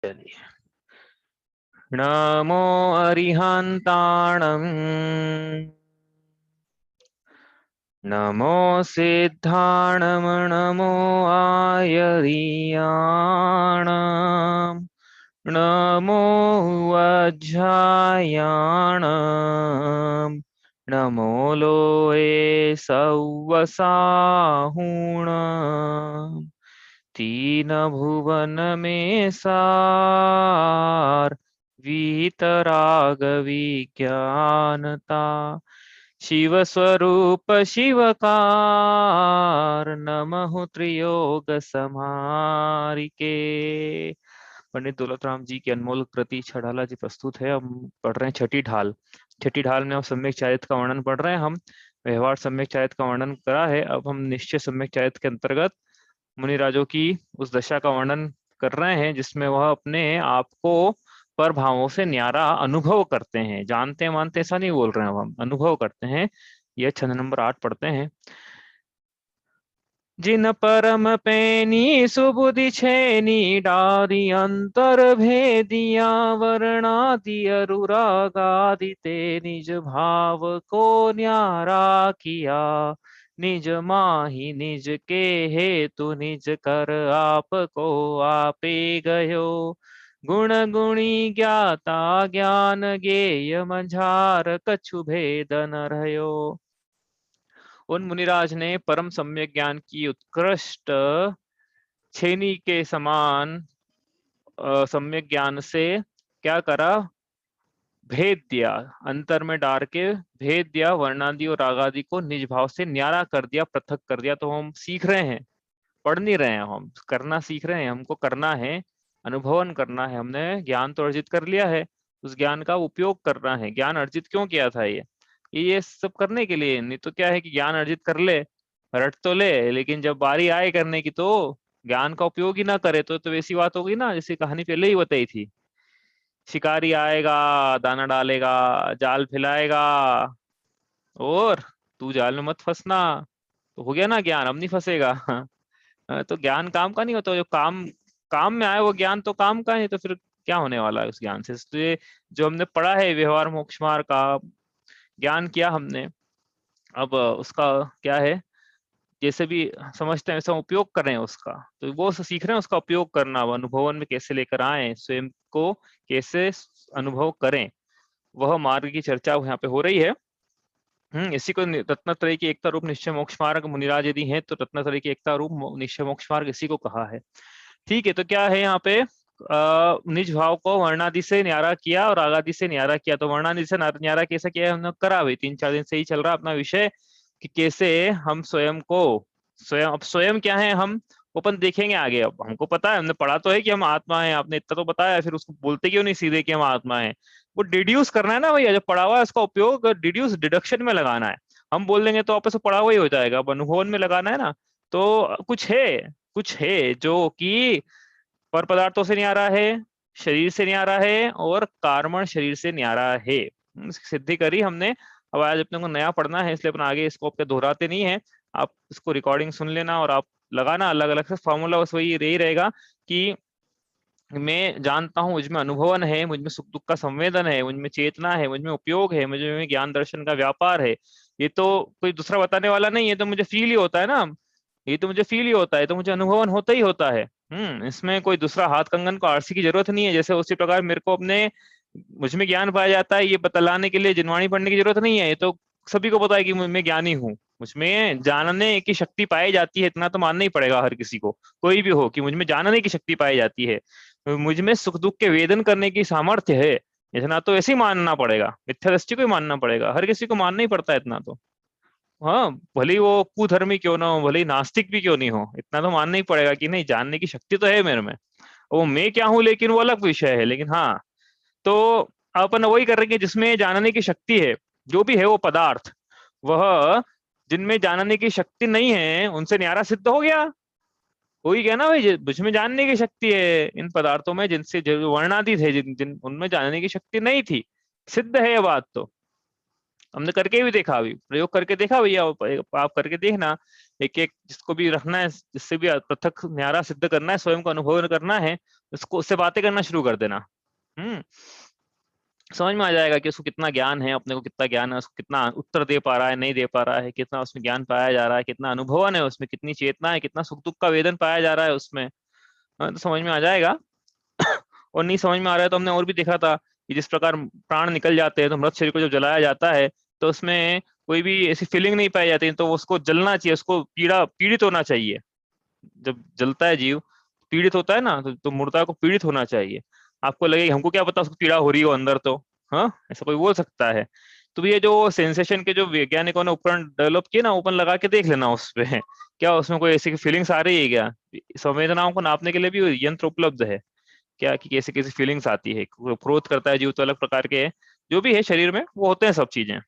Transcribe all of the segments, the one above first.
चलिए। नमो अरिहंताणं नमो सिद्धाणं नमो आयरियाणं नमो वज्रायाणं नमो लोये सव्वसाहुणं तीन भुवन में सार वीतराग विज्ञानता शिव स्वरूप शिवकार नमः त्रियोग समारिके। पंडित दौलतराम जी की अनमोल कृति छड़ाला जी प्रस्तुत है। हम पढ़ रहे हैं छठी ढाल। छठी ढाल में हम सम्यक चारित्र का वर्णन पढ़ रहे हैं। हम व्यवहार सम्यक चारित्र का वर्णन करा है, अब हम निश्चय सम्यक चारित्र के अंतर्गत मुनिराजों की उस दशा का वर्णन कर रहे हैं जिसमें वह अपने आप को पर भावों से न्यारा अनुभव करते हैं। जानते मानते ऐसा नहीं बोल रहे हैं, हम अनुभव करते हैं। यह छंद नंबर 8 पढ़ते हैं। जिन परम पैनी सुबुद्धि छेनी डारी अंतर भेदिया वर्णादि अनुरागादि ते निज भाव को न्यारा किया निज माही निज के हेतु निज कर आप को आपे गयो गुण गुणी ज्ञाता ज्ञान गेय मझार कछु भेद न रह्यो। उन मुनिराज ने परम सम्यक ज्ञान की उत्कृष्ट छेनी के समान सम्यक ज्ञान से क्या करा, भेद दिया, अंतर में डार के भेद दिया, वर्णादि और रागादि को निज भाव से न्यारा कर दिया, पृथक कर दिया। तो हम सीख रहे हैं, पढ़ नहीं रहे हैं, हम करना सीख रहे हैं। हमको करना है, अनुभवन करना है। हमने ज्ञान तो अर्जित कर लिया है, उस ज्ञान का उपयोग करना है। ज्ञान अर्जित क्यों किया था? ये सब करने के लिए। नहीं तो क्या है कि ज्ञान अर्जित कर ले, रट तो ले, लेकिन जब बारी आए करने की तो ज्ञान का उपयोग ही ना करे तो वैसी बात होगी ना, जैसे कहानी पहले ही बताई थी। शिकारी आएगा, दाना डालेगा, जाल फैलाएगा, और तू जाल में मत फंसना, तो हो गया ना ज्ञान, अब नहीं फंसेगा। तो ज्ञान काम का नहीं होता। जो काम काम में आए वो ज्ञान तो काम का है, तो फिर क्या होने वाला है उस ज्ञान से? तो ये जो हमने पढ़ा है व्यवहार मोक्ष मार्ग का ज्ञान किया हमने, अब उसका क्या है, जैसे भी समझते हैं वैसा उपयोग कर रहे हैं उसका। तो वो सीख रहे हैं उसका उपयोग करना, वो अनुभवन में कैसे लेकर आए, स्वयं को कैसे अनुभव करें, वह मार्ग की चर्चा यहाँ पे हो रही है। इसी को रत्नत्रय की एकता रूप निश्चय मोक्ष मार्ग, मुनिराज यदि हैं तो रत्नत्रय की एकता रूप निश्चय मोक्ष मार्ग इसी को कहा है। ठीक है, तो क्या है यहाँ पे, निज भाव को वर्णादि से न्यारा किया और रागादि से न्यारा किया। तो वर्णादि से न्यारा कैसे किया हमने करा भाई, 3-4 दिन से ही चल रहा अपना विषय कि कैसे हम स्वयं को, स्वयं, अब स्वयं क्या है हम अपन देखेंगे आगे। अब हमको पता है, हमने पढ़ा तो है कि हम आत्मा है, आपने इतना तो बताया, फिर उसको बोलते क्यों नहीं सीधे कि हम आत्मा है? वो डिड्यूस करना है ना भैया, जो पढ़ा हुआ है उसका उपयोग डिड्यूस डिडक्शन में लगाना है। हम बोल देंगे तो आपस में पढ़ा हुआ ही हो जाएगा। अब अनुभवन में लगाना है ना, तो कुछ है जो कि पर पदार्थों से न्यारा है, शरीर से न्यारा है, और कार्मण शरीर से न्यारा है। इसकी सिद्धि करी हमने। अब आज अपने को नया पढ़ना है, इसलिए अपन आगे इसको अपने दोहराते नहीं है। आप इसको रिकॉर्डिंग सुन लेना और आप लगाना अलग अलग से फॉर्मूला, बस वही यही रहेगा कि मैं जानता हूँ, मुझ में अनुभवन है, मुझ में सुख दुख का संवेदन है, मुझ में चेतना है, मुझ में उपयोग है, मुझ में ज्ञान दर्शन का व्यापार है। ये तो कोई दूसरा बताने वाला नहीं है, तो मुझे फील ही होता है ना। ये तो मुझे फील ही होता है, तो मुझे अनुभवन होता ही होता है। इसमें कोई दूसरा हाथ कंगन को आरसी की जरूरत नहीं है। जैसे उसी प्रकार मेरे को अपने मुझ में ज्ञान पाया जाता है, ये बतलाने के लिए जिनवाणी पढ़ने की जरूरत नहीं है। ये तो सभी को पता है कि मैं ज्ञानी हूँ, मुझ में जानने की शक्ति पाई जाती है, इतना तो मानना ही पड़ेगा हर किसी को, कोई भी हो, कि मुझ में जानने की शक्ति पाई जाती है, मुझ में सुख दुख के वेदन करने की सामर्थ्य है। इतना तो ऐसे ही मानना पड़ेगा, मिथ्या दृष्टि को ही मानना पड़ेगा, हर किसी को मानना ही पड़ता है इतना तो। हाँ, भले ही वो कुधर्मी क्यों ना हो, भले ही नास्तिक भी क्यों नहीं हो, इतना तो मानना ही पड़ेगा कि नहीं, जानने की शक्ति तो है मेरे में। वो मैं क्या हूं लेकिन वो अलग विषय है। लेकिन हाँ, तो अपन वही कर रहे हैं जिसमें जानने की शक्ति है। जो भी है वो पदार्थ, वह जिनमें जानने की शक्ति नहीं है उनसे न्यारा सिद्ध हो गया। वही क्या ना भाई, मुझमें जानने की शक्ति है इन पदार्थों में जिनसे जो वर्णादि थे, जिन उनमें जानने की शक्ति नहीं थी, सिद्ध है ये बात तो। हमने करके भी देखा, अभी प्रयोग करके देखा भैया, आप करके देखना एक एक जिसको भी रखना है, जिससे भी पृथक न्यारा सिद्ध करना है, स्वयं को अनुभव करना है, उसको उससे बातें करना शुरू कर देना। हम्म समझ में आ जाएगा कि उसको कितना ज्ञान है, अपने को कितना ज्ञान है, उसको कितना उत्तर दे पा रहा है, नहीं दे पा रहा है, कितना उसमें ज्ञान पाया जा रहा है, कितना अनुभवन है उसमें, कितनी चेतना है, कितना सुख दुख का वेदन पाया जा रहा है उसमें। हाँ, तो समझ में आ जाएगा। और नहीं समझ में आ रहा है तो हमने और भी देखा था कि जिस प्रकार प्राण निकल जाते हैं तो मृत शरीर को जब जलाया जाता है तो उसमें कोई भी ऐसी फीलिंग नहीं पाई जाती, तो उसको जलना चाहिए, उसको पीड़ित होना चाहिए। जब जलता है जीव, पीड़ित होता है ना, तो मुर्दा को पीड़ित होना चाहिए। आपको लगे हमको क्या पता उसको पीड़ा हो रही हो अंदर, तो हाँ ऐसा कोई बोल सकता है। तो ये जो सेंसेशन के जो वैज्ञानिकों ने उपकरण डेवलप किए ना, ओपन लगा के देख लेना उस पे क्या उसमें कोई ऐसी फीलिंग्स आ रही है क्या। संवेदनाओं को नापने के लिए भी यंत्र उपलब्ध है क्या, कि कैसी कैसी फीलिंग्स आती है, क्रोध करता है जीव तो अलग प्रकार के जो भी है शरीर में वो होते हैं सब चीजें।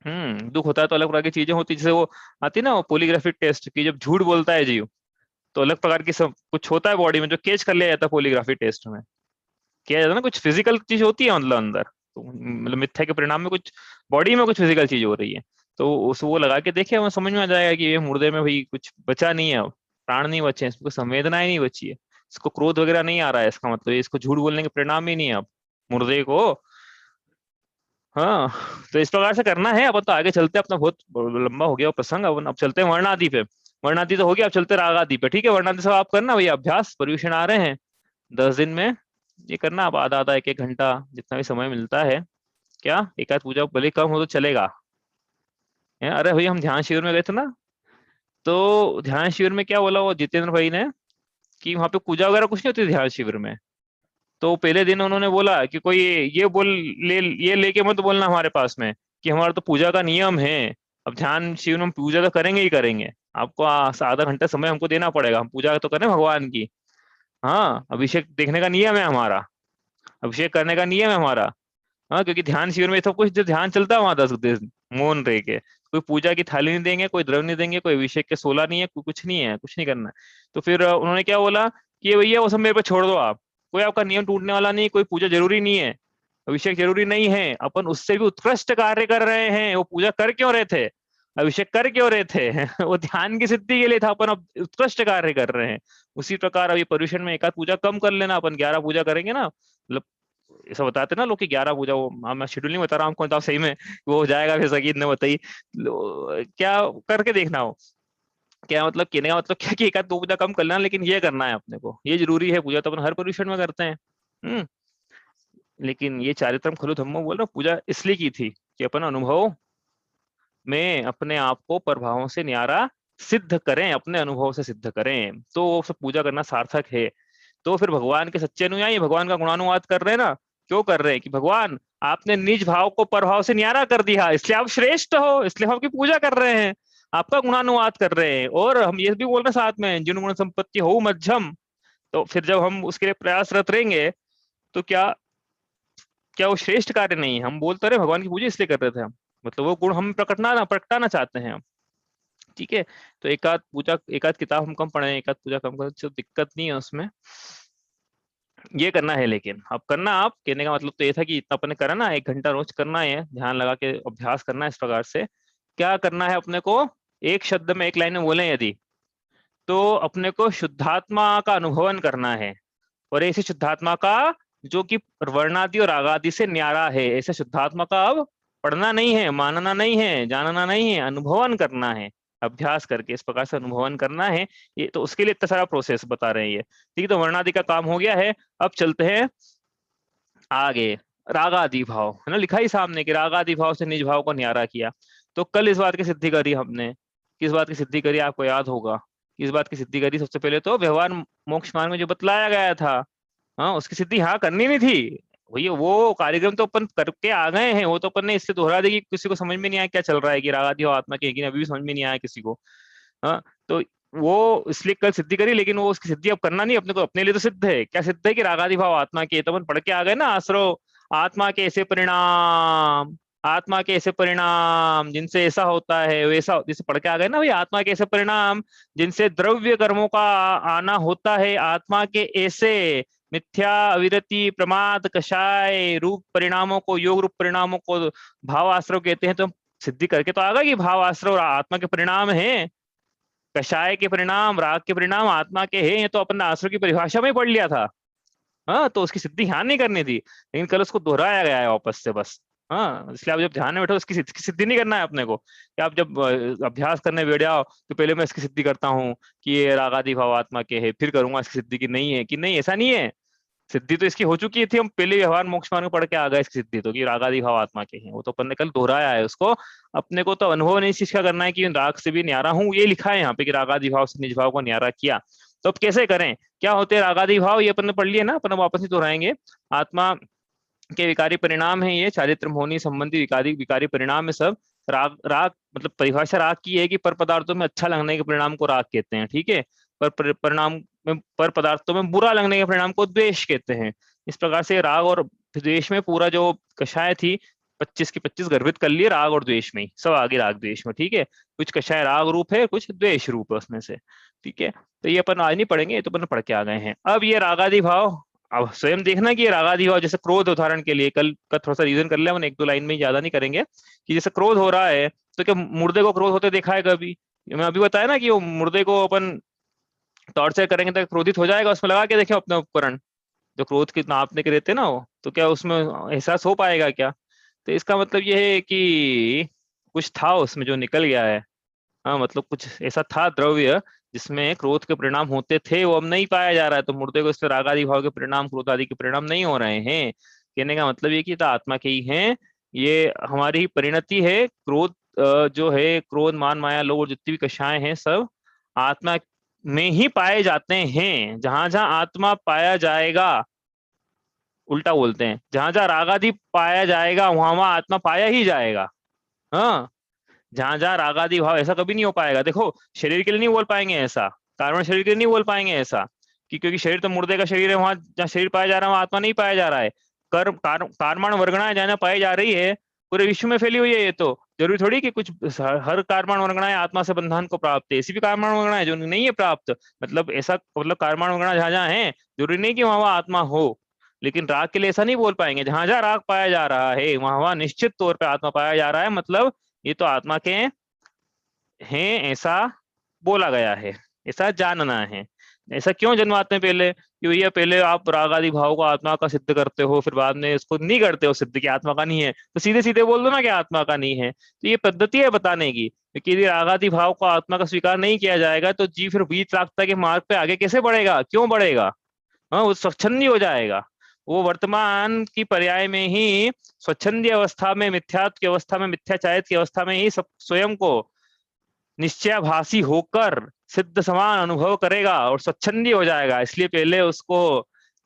दुख होता है तो अलग प्रकार की चीजें होती है, जैसे वो आती है ना पॉलीग्राफिक टेस्ट की, जब झूठ बोलता है जीव तो अलग प्रकार की सब कुछ होता है बॉडी में जो कैच कर लिया जाता है पॉलीग्राफी टेस्ट में। किया जाता है ना, कुछ फिजिकल चीज होती है मतलब अंदर, तो मतलब मिथ्या के परिणाम में कुछ बॉडी में कुछ फिजिकल चीज हो रही है। तो उस वो लगा के देखे, हमें समझ में आ जाएगा कि ये मुर्दे में भाई कुछ बचा नहीं है अब, प्राण नहीं बचे हैं, इसको संवेदनाएं नहीं बची है, इसको क्रोध वगैरह नहीं आ रहा है, इसका मतलब इसको झूठ बोलने के परिणाम ही नहीं है अब मुर्दे को। हाँ, तो इस प्रकार से करना है। अपन तो आगे चलते हैं, अपना बहुत लंबा हो गया प्रसंग, अब चलते हैं वर्णादि पे। वर्णादि तो हो गया, अब चलते हैं रागादि पे। ठीक है, वर्णादि सब आप करना भैया, अभ्यास पर्यूषण आ रहे हैं 10 दिन में, ये करना आप आधा आधा एक एक घंटा जितना भी समय मिलता है। क्या एक आध पूजा भले कम हो तो चलेगा। अरे भैया हम ध्यान शिविर में गए थे ना, तो ध्यान शिविर में क्या बोला वो जितेंद्र भाई ने, कि वहां पे पूजा वगैरह कुछ नहीं होती ध्यान शिविर में। तो पहले दिन उन्होंने बोला कि कोई ये बोल ले ये लेके मत बोलना हमारे पास में कि हमारा तो पूजा का नियम है, अब ध्यान शिविर में हम पूजा तो करेंगे ही करेंगे, आपको आधा घंटा समय हमको देना पड़ेगा, हम पूजा तो करें भगवान की। हाँ, अभिषेक देखने का नियम है हमारा, अभिषेक करने का नियम है हमारा। हाँ, क्योंकि ध्यान शिविर में सब कुछ जो ध्यान चलता है वहां 10 दिन मौन रह के, कोई पूजा की थाली नहीं देंगे, कोई द्रव्य नहीं देंगे, कोई अभिषेक के सोला नहीं है, कुछ नहीं है, कुछ नहीं करना है। तो फिर उन्होंने क्या बोला कि भैया वो सब मेरे पे छोड़ दो आप, कोई आपका नियम टूटने वाला नहीं, कोई पूजा जरूरी नहीं है, अभिषेक जरूरी नहीं है, अपन उससे भी उत्कृष्ट कार्य कर रहे हैं। वो पूजा कर क्यों रहे थे, अभिषेक कर क्यों रहे थे वो ध्यान की सिद्धि के लिए था, अपन अब उत्कृष्ट कार्य कर रहे हैं। उसी प्रकार अभी पर्यूषण में एक आध पूजा कम कर लेना, अपन 11 पूजा करेंगे ना, मतलब ऐसा बताते ना लोग कि 11 पूजा, वो मैं शेड्यूल नहीं बता रहा हूँ आपको, तो सही में वो हो जाएगा फिर सकीद ने बताई। क्या करके देखना हो, क्या मतलब कहने का मतलब क्या कि एक आध दो पूजा कम कर लेना, लेकिन ये करना है अपने को, ये जरूरी है, पूजा तो अपन हर पर्यूषण में करते हैं। हम्म लेकिन ये चारित्रम खलु धम्मो बोल रहा हूं, पूजा इसलिए की थी कि अपन अनुभव में अपने आप को प्रभावों से न्यारा सिद्ध करें, अपने अनुभव से सिद्ध करें, तो वो सब पूजा करना सार्थक है। तो फिर भगवान के सच्चे अनुयायी भगवान का गुणानुवाद कर रहे हैं ना, क्यों कर रहे हैं कि भगवान आपने निज भाव को परभाव से न्यारा कर दिया, इसलिए आप श्रेष्ठ हो, इसलिए हम आपकी पूजा कर रहे हैं, आपका गुणानुवाद कर रहे हैं। और हम ये भी बोल रहे हैं साथ में, जिन गुण संपत्ति हो मध्यम, तो फिर जब हम उसके लिए प्रयासरत रहेंगे तो क्या क्या वो श्रेष्ठ कार्य नहीं है। हम बोलते रहे भगवान की पूजा इसलिए कर रहे थे हम, मतलब वो गुण हम प्रकटाना चाहते हैं हम। ठीक है, तो एक आध किताब हम कम पढ़े, एक आध पूजा कम करें, तो दिक्कत नहीं है उसमें। ये करना है, लेकिन अब करना, आप कहने का मतलब तो ये था कि इतना अपने करा ना, 1 घंटा रोज करना है, ध्यान लगा के अभ्यास करना है इस प्रकार से। क्या करना है अपने को, एक शब्द में एक लाइन में बोले यदि, तो अपने को शुद्धात्मा का अनुभवन करना है। और ऐसी शुद्धात्मा का जो कि वर्णादि और आगादि से न्यारा है, ऐसे शुद्धात्मा का अब पढ़ना नहीं है, मानना नहीं है, जानना नहीं है, अनुभवन करना है। अभ्यास करके इस प्रकार से अनुभवन करना है। ये तो उसके लिए इतना सारा प्रोसेस बता रहे हैं ये। ठीक है, तो वर्णादि का काम हो गया है। अब चलते हैं आगे। रागादि भाव है ना, लिखा ही सामने कि रागादि भाव से निज भाव को न्यारा किया। तो कल इस बात की सिद्धि करी हमने, किस बात की सिद्धि करी आपको याद होगा, किस बात की सिद्धि करी, सबसे पहले तो व्यवहार मोक्ष मार्ग में जो बतलाया गया था, हाँ उसकी सिद्धि हाँ करनी नहीं थी। भैया वो कार्यक्रम तो अपन करके आ गए हैं, वो तो अपन ने इससे दोहरा दी कि किसी को समझ में नहीं आया क्या चल रहा है, कि रागादि भाव आत्मा की है कि नहीं, अभी भी समझ में नहीं आया किसी को। हाँ, तो वो इसलिए कल सिद्धि करी, लेकिन वो उसकी सिद्धि अब करना नहीं अपने को, अपने लिए तो सिद्ध है, क्या सिद्ध है कि रागादि भाव आत्मा के, तो अपन पढ़ के आ गए ना आश्रव, आत्मा के ऐसे परिणाम, आत्मा के ऐसे परिणाम जिनसे ऐसा होता है वैसा, जैसे पढ़ के आ गए ना भाई, आत्मा के ऐसे परिणाम जिनसे द्रव्य कर्मों का आना होता है, आत्मा के ऐसे मिथ्या अविरति प्रमाद कषाय रूप परिणामों को, योग रूप परिणामों को भाव आश्रव कहते हैं। तो हम सिद्धि करके तो आ गए कि भाव आश्रव और आत्मा के परिणाम है। कषाय के परिणाम, राग के परिणाम आत्मा के हैं, ये तो अपन ने आश्रम की परिभाषा में ही पढ़ लिया था। हाँ, तो उसकी सिद्धि ध्यान नहीं करनी थी, लेकिन कल उसको दोहराया गया है वापस से बस। हाँ, इसलिए आप जब ध्यान में बैठो उसकी सिद्धि नहीं करना है अपने को, कि आप जब अभ्यास करने बैठ जाओ तो पहले मैं इसकी सिद्धि करता हूँ कि ये रागादि भाव आत्मा के है, फिर करूंगा इसकी सिद्धि की नहीं है, कि नहीं ऐसा नहीं है। सिद्धि तो इसकी हो चुकी थी, हम पहले व्यवहार मोक्ष मार्ग में पढ़ के आ गए इसकी सिद्धि तो, कि रागादि भाव आत्मा के हैं, वो तो अपन ने कल दोहराया है उसको। अपने को तो अनुभव नहीं इस चीज का करना है कि राग से भी न्यारा हूँ, ये लिखा है यहाँ पे कि रागादि भाव से निज भाव को न्यारा किया। तो अब कैसे करें, क्या होते हैं रागादि भाव, ये अपन ने पढ़ लिया ना, अपन वापस ही दोहराएंगे। आत्मा के विकारी परिणाम है ये, चारित्र मोहनी संबंधी विकारी विकारी परिणाम है सब। राग राग मतलब परिभाषा राग की है कि पर पदार्थों में अच्छा लगने के परिणाम को राग कहते हैं, ठीक है। परिणाम में, पर पदार्थों में बुरा लगने के परिणाम को द्वेष कहते हैं। इस प्रकार से राग और द्वेष में पूरा जो कषाय थी 25 की 25 गर्भित कर लिए राग और द्वेष में ही, सब आगे राग द्वेष में, ठीक है। कुछ कषाय राग रूप है, कुछ द्वेष रूप है उसमें से, ठीक है। तो ये अपन आज नहीं पढ़ेंगे, ये तो अपन पढ़ के आ गए हैं। अब ये रागादि भाव, अब स्वयं देखना कि ये रागादि भाव, जैसे क्रोध उदाहरण के लिए कल का थोड़ा सा रीजन कर लिया मैंने, एक दो लाइन में ही, ज्यादा नहीं करेंगे। कि जैसे क्रोध हो रहा है तो क्या मुर्दे को क्रोध होते देखा है कभी? मैं अभी बताया ना कि वो मुर्दे को अपन टॉर्चर करेंगे तो क्रोधित हो जाएगा, उसमें लगा के देखे अपने उपकरण जो क्रोध की नापने के रहते हैं ना, वो तो क्या उसमें एहसास हो पाएगा क्या? तो इसका मतलब ये है कि कुछ था उसमें जो निकल गया है। हाँ, मतलब कुछ ऐसा था द्रव्य जिसमें क्रोध के परिणाम होते थे, वो अब नहीं पाया जा रहा है, तो मुर्दे को इससे राग आदि भाव के परिणाम, क्रोध आदि के परिणाम नहीं हो रहे हैं। कहने का मतलब ये कि तो आत्मा के ही हैं, ये हमारी ही परिणति है। क्रोध जो है, क्रोध मान माया लोभ और जितनी भी कषाएं हैं सब आत्मा में ही पाए जाते हैं। जहां जहां आत्मा पाया जाएगा, उल्टा बोलते हैं, जहां जहां रागादि पाया जाएगा वहां वहां आत्मा पाया ही जाएगा। हाँ, जहां जहां रागादि भाव, ऐसा कभी नहीं हो पाएगा। देखो, शरीर के लिए नहीं बोल पाएंगे ऐसा, कारण शरीर के लिए नहीं बोल पाएंगे ऐसा, कि क्योंकि शरीर तो मुर्दे का शरीर है, वहां जहाँ शरीर पाया जा रहा है वहां आत्मा नहीं पाया जा रहा है। कारमाण वर्गणाएं जहाँ पाई जा रही है, पूरे विश्व में फैली हुई है। ये तो जरूरी थोड़ी कि कुछ हर कारमाण वर्गणाएं आत्मा से बंधन को प्राप्त है, ऐसी भी कारमाण वर्गणाएं जो नहीं है प्राप्त, मतलब ऐसा, मतलब कारमाण वर्गणा जहां जहां है, जरूरी नहीं कि वहां वहां आत्मा हो। लेकिन राग के लिए ऐसा नहीं बोल पाएंगे, जहां जहां राग पाया जा रहा है वहां वहां निश्चित तौर पर आत्मा पाया जा रहा है, मतलब ये तो आत्मा के हैं, ऐसा बोला गया है, ऐसा जानना है। ऐसा क्यों जन्माते हैं पहले, कि भैया पहले आप राग आदि भाव को आत्मा का सिद्ध करते हो, फिर बाद में इसको नहीं करते हो सिद्ध कि आत्मा का नहीं है, तो सीधे सीधे बोल दो ना कि आत्मा का नहीं है। तो ये पद्धति है बताने की, क्योंकि यदि राग आदि भाव को आत्मा का स्वीकार नहीं किया जाएगा तो जीव फिर वीतरागता के मार्ग पे आगे कैसे बढ़ेगा, क्यों बढ़ेगा? हाँ, वो स्वच्छंदी हो जाएगा। वो वर्तमान की पर्याय में ही स्वच्छंदी अवस्था में, मिथ्यात्व की अवस्था में, मिथ्याचारित की अवस्था में ही सब स्वयं को निश्चयाभासी होकर सिद्ध समान अनुभव करेगा और स्वच्छंदी हो जाएगा। इसलिए पहले उसको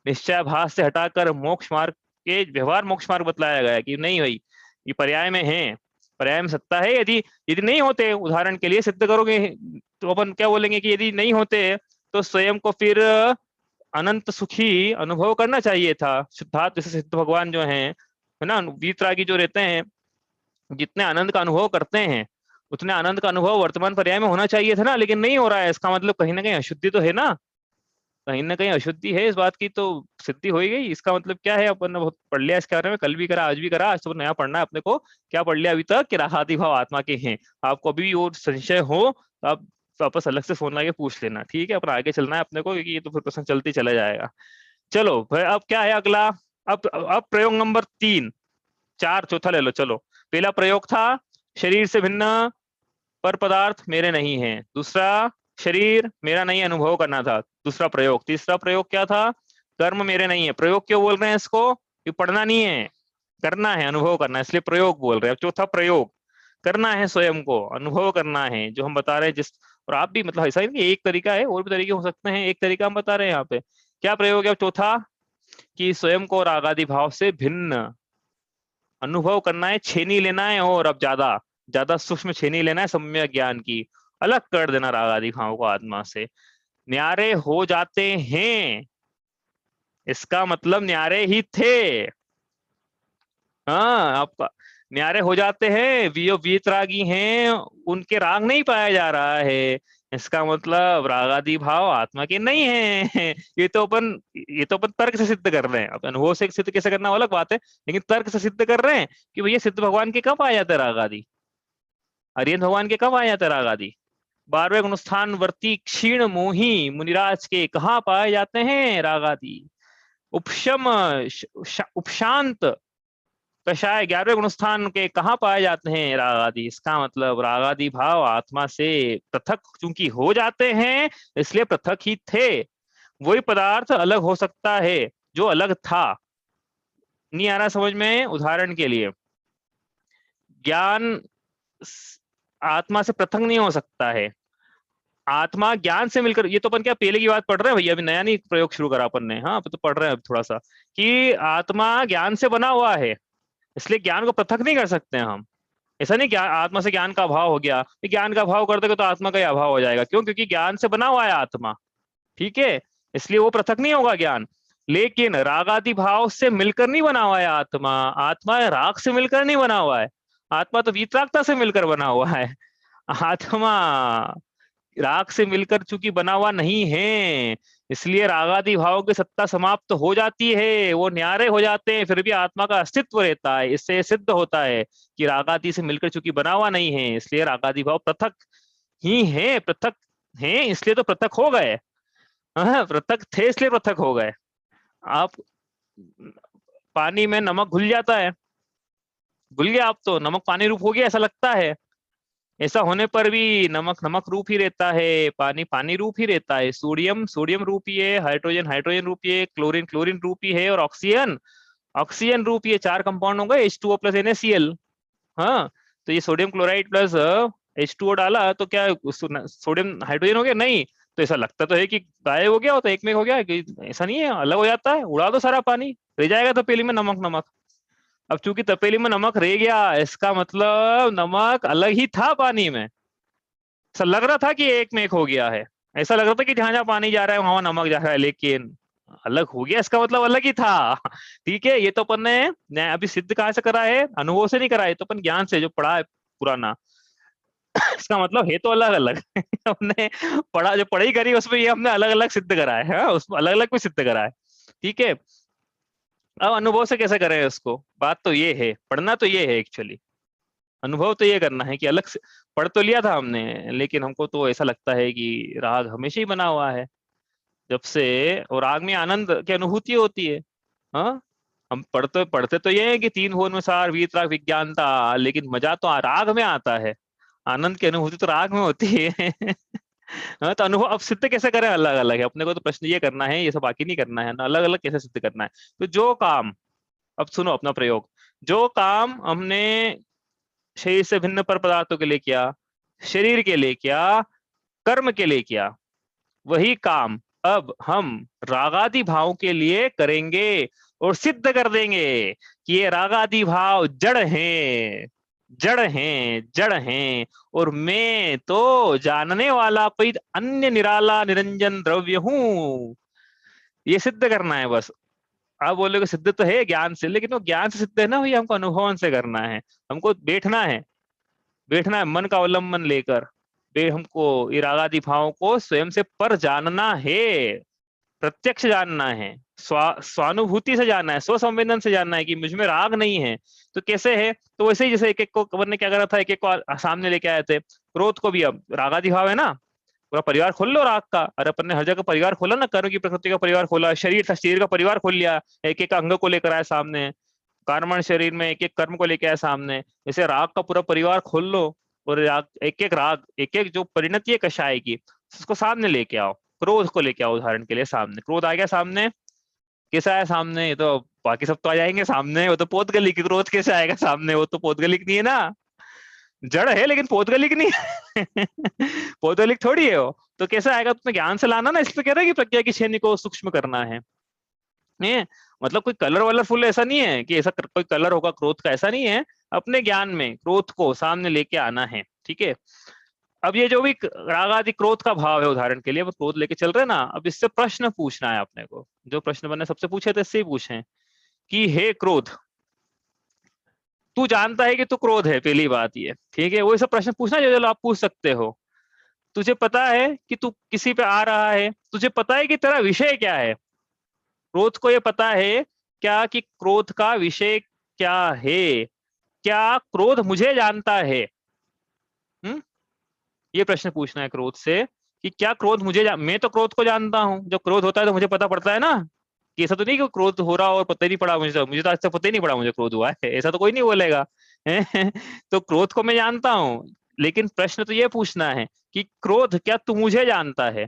निश्चयाभास से हटाकर मोक्ष मार्ग के, व्यवहार मोक्ष मार्ग बतलाया गया कि नहीं भाई, ये पर्याय में है, पर्याय में सत्ता है। यदि यदि नहीं होते, उदाहरण के लिए सिद्ध करोगे तो अपन क्या बोलेंगे कि यदि नहीं होते तो स्वयं को फिर अनंत सुखी अनुभव करना चाहिए था। शुद्धात्म जैसे सिद्ध भगवान जो है ना, वीतरागी जो रहते हैं, जितने आनंद का अनुभव करते हैं उतने आनंद का अनुभव वर्तमान पर्याय में होना चाहिए था ना, लेकिन नहीं हो रहा है। इसका मतलब कहीं ना कहीं अशुद्धि तो है ना, कहीं ना कहीं अशुद्धि है, इस बात की तो सिद्धि हो ही गई। इसका मतलब क्या है, अपन ने बहुत पढ़ लिया इसके बारे में, कल भी करा, आज भी करा, आज तो नया पढ़ना है अपने को। क्या पढ़ लिया अभी तक, कि रागादि भाव आत्मा के हैं। आपको अभी भी और संशय हो तो आप वापस अलग से फोन लगा के पूछ लेना, ठीक है। अपन आगे चलना है अपने को, क्योंकि ये तो फिर प्रश्न चलते चला जाएगा। चलो भाई, अब क्या है अगला? अब प्रयोग नंबर 3, 4, चौथा ले लो। चलो, पहला प्रयोग था शरीर से भिन्न पर पदार्थ मेरे नहीं है। दूसरा, शरीर मेरा नहीं अनुभव करना था, दूसरा प्रयोग। तीसरा प्रयोग क्या था? कर्म मेरे नहीं है। प्रयोग क्यों बोल रहे हैं इसको? ये पढ़ना नहीं है, करना है, अनुभव करना है, इसलिए प्रयोग बोल रहे हैं। चौथा प्रयोग, करना है, स्वयं को अनुभव करना है, जो हम बता रहे हैं जिस। और आप भी, मतलब ऐसा ही नहीं, एक तरीका है, और भी तरीके हो सकते हैं, एक तरीका हम बता रहे हैं यहाँ पे। क्या प्रयोग है चौथा? कि स्वयं को रागादि भाव से भिन्न अनुभव करना है, छेनी लेना है, और अब ज्यादा ज्यादा सूक्ष्म छेनी लेना है सम्यक ज्ञान की। अलग कर देना राग आदि भावों को आत्मा से, न्यारे हो जाते हैं। इसका मतलब न्यारे ही थे। हाँ, आपका न्यारे हो जाते हैं, जो वीतरागी हैं उनके राग नहीं पाया जा रहा है। इसका मतलब रागादि भाव आत्मा के नहीं है। ये तो अपन तर्क से सिद्ध कर रहे हैं। अब अनुभव से सिद्ध कैसे करना वो अलग बात है, लेकिन तर्क से सिद्ध कर रहे हैं कि भैया सिद्ध भगवान के कब आ जाते रागादि, अरियन भगवान के कब आ जाते रागादि? 12वें गुणस्थान वर्ती क्षीण मोही मुनिराज के कहाँ पाए जाते हैं? रागादि। उपशम उपशांत कषाय 11वें गुणस्थान के कहाँ पाए जाते हैं? रागादि। इसका मतलब रागादि भाव आत्मा से पृथक चूंकि हो जाते हैं, इसलिए पृथक ही थे। वही पदार्थ अलग हो सकता है जो अलग था। नहीं आ रहा समझ में? उदाहरण के लिए, ज्ञान आत्मा से पृथक नहीं हो सकता है। आत्मा ज्ञान से मिलकर, ये तो अपन क्या पहले की बात पढ़ रहे हैं भैया, अभी नया नहीं प्रयोग शुरू करा अपन ने। हाँ तो पढ़ रहे हैं अब थोड़ा सा, कि आत्मा ज्ञान से बना हुआ है, इसलिए ज्ञान को पृथक नहीं कर सकते हैं हम। ऐसा नहीं ज्ञान आत्मा से ज्ञान का अभाव हो गया, ज्ञान का अभाव कर दोगे तो आत्मा का ही अभाव हो जाएगा। क्यों? क्योंकि ज्ञान से बना हुआ है आत्मा, ठीक है, इसलिए वो पृथक नहीं होगा ज्ञान। लेकिन राग आदि भाव से मिलकर नहीं बना हुआ है आत्मा। आत्मा राग से मिलकर नहीं बना हुआ है, आत्मा तो वीतरागता से मिलकर बना हुआ है। आत्मा राग से मिलकर चूंकि बना हुआ नहीं है, इसलिए रागादि भाव की सत्ता समाप्त हो जाती है, वो न्यारे हो जाते हैं, फिर भी आत्मा का अस्तित्व रहता है। इससे सिद्ध होता है कि रागादि से मिलकर चूंकि बना हुआ नहीं है, इसलिए रागादि भाव पृथक ही है। पृथक हैं इसलिए तो पृथक हो गए। हाँ, पृथक थे इसलिए पृथक हो गए। आप पानी में नमक घुल जाता है, घुल गया, आप तो नमक पानी रूप हो गया ऐसा लगता है। ऐसा होने पर भी नमक नमक रूप ही रहता है, पानी पानी रूप ही रहता है, सोडियम सोडियम रूप ही है, हाइड्रोजन हाइड्रोजन रूप ही है, क्लोरीन क्लोरीन रूप ही है, और ऑक्सीजन ऑक्सीजन रूप, ये 4 कंपाउंड हो गए H2O प्लस NaCl। हाँ, तो ये सोडियम क्लोराइड प्लस H2O डाला तो क्या सोडियम हाइड्रोजन हो गया? नहीं। तो ऐसा लगता तो है कि गायब हो गया, हो तो एक में हो गया कि ऐसा नहीं है, अलग हो जाता है। उड़ा दो सारा पानी, रह जाएगा तपेली में नमक नमक। अब चूंकि तपेली में नमक रह गया, इसका मतलब नमक अलग ही था पानी में। ऐसा लग रहा था कि एक में एक हो गया है, ऐसा लग रहा था कि जहां जहां पानी जा रहा है वहां नमक जा रहा है, लेकिन अलग हो गया, इसका मतलब अलग ही था। ठीक है, ये तो अपन ने अभी सिद्ध कहाँ से करा है? अनुभव से नहीं करा है, तो अपन ज्ञान से जो पढ़ा है पुराना। इसका मतलब है तो अलग अलग। हमने पढ़ा, जो पढ़ाई करी उसमें ये हमने अलग अलग सिद्ध करा है। हाँ, उसमें अलग अलग भी सिद्ध करा है। ठीक है, अब अनुभव से कैसे करें उसको? बात तो ये है, पढ़ना तो ये है एक्चुअली, अनुभव तो ये करना है कि अलग से पढ़ तो लिया था हमने, लेकिन हमको तो ऐसा लगता है कि राग हमेशा ही बना हुआ है जब से, और राग में आनंद की अनुभूति होती है। हाँ, हम पढ़ते तो ये है कि 3 भुवन में सार वीत राग विज्ञानता, लेकिन मजा तो राग में आता है, आनंद की अनुभूति तो राग में होती है। हाँ, तो अनुभव अब सिद्ध कैसे करें? अलग अलग है अपने को, तो प्रश्न ये करना है, ये सब बाकी नहीं करना है ना, अलग अलग कैसे सिद्ध करना है। तो जो काम, अब सुनो अपना प्रयोग, जो काम हमने शरीर से भिन्न पर पदार्थों के लिए किया, शरीर के लिए किया, कर्म के लिए किया, वही काम अब हम रागादि भाव के लिए करेंगे और सिद्ध कर देंगे कि ये रागादि भाव जड़ हैं, जड़ हैं, जड़ हैं, और मैं तो जानने वाला कोई अन्य निराला निरंजन द्रव्य हूं। ये सिद्ध करना है बस। आप बोलोगे सिद्ध तो है ज्ञान से, लेकिन वो ज्ञान से सिद्ध है ना भैया, हमको अनुभवन से करना है। हमको बैठना है, बैठना है मन का अवलंबन लेकर, बे हमको ये रागादि भावों को स्वयं से पर जानना है, प्रत्यक्ष जानना है, स्वानुभूति से जानना है, स्व संवेदन से जानना है कि मुझ में राग नहीं है। तो कैसे है? तो वैसे ही जैसे एक एक को कबर ने क्या करा था, एक एक को सामने लेके आए थे, क्रोध को भी अब रागादि भाव है ना, पूरा परिवार खोल लो राग का। अरे अपन ने हर जगह परिवार खोला ना, कर्म की प्रकृति का परिवार खोला, शरीर था शरीर का परिवार खोल लिया, एक एक अंग को लेकर आए सामने, कार्मण शरीर में एक एक कर्म को लेके आए सामने, जैसे राग का पूरा परिवार खोल लो, और राग एक एक जो परिणति है कषाय की, उसको सामने लेके आओ। क्रोध को लेके आओ उदाहरण के लिए सामने, क्रोध आ गया सामने, कैसा आया सामने? ये तो बाकी सब तो आ जाएंगे सामने, वो तो पोतगली की, क्रोध कैसे आएगा सामने? वो तो पोतगलिक नहीं है ना, जड़ है लेकिन पोतगलिक नहीं है। पोतगलिक थोड़ी है वो, तो कैसे आएगा? तुम्हें ज्ञान से लाना ना, इसलिए कह रहा है कि प्रज्ञा की श्रेणी को सूक्ष्म करना है। मतलब कोई कलर वलरफुल ऐसा नहीं है कि ऐसा कोई कलर होगा क्रोध का, ऐसा नहीं है। अपने ज्ञान में क्रोध को सामने लेके आना है, ठीक है। अब ये जो भी राग आदि क्रोध का भाव है, उदाहरण के लिए वो क्रोध लेके चल रहे हैं ना, अब इससे प्रश्न पूछना है अपने को, जो प्रश्न मैंने सबसे पूछे थे इससे ही पूछे कि हे क्रोध, तू जानता है कि तू क्रोध है, पहली बात ये, ठीक है। वो सब प्रश्न पूछना जो आप पूछ सकते हो। तुझे पता है कि तू किसी पे आ रहा है, तुझे पता है कि तेरा विषय क्या है, क्रोध को ये पता है क्या कि क्रोध का विषय क्या है, क्या क्रोध मुझे जानता है? हम्म, ये प्रश्न पूछना है क्रोध से कि क्या क्रोध मैं तो क्रोध को जानता हूँ, जब क्रोध होता है तो मुझे पता पड़ता है ना, कि ऐसा तो नहीं कि क्रोध हो रहा और पता ही नहीं पड़ा, मुझे तो आज तक पता ही नहीं पड़ा मुझे क्रोध हुआ है, ऐसा तो कोई नहीं बोलेगा। तो क्रोध को मैं जानता हूँ, लेकिन प्रश्न तो ये पूछना है कि क्रोध क्या तू मुझे जानता है,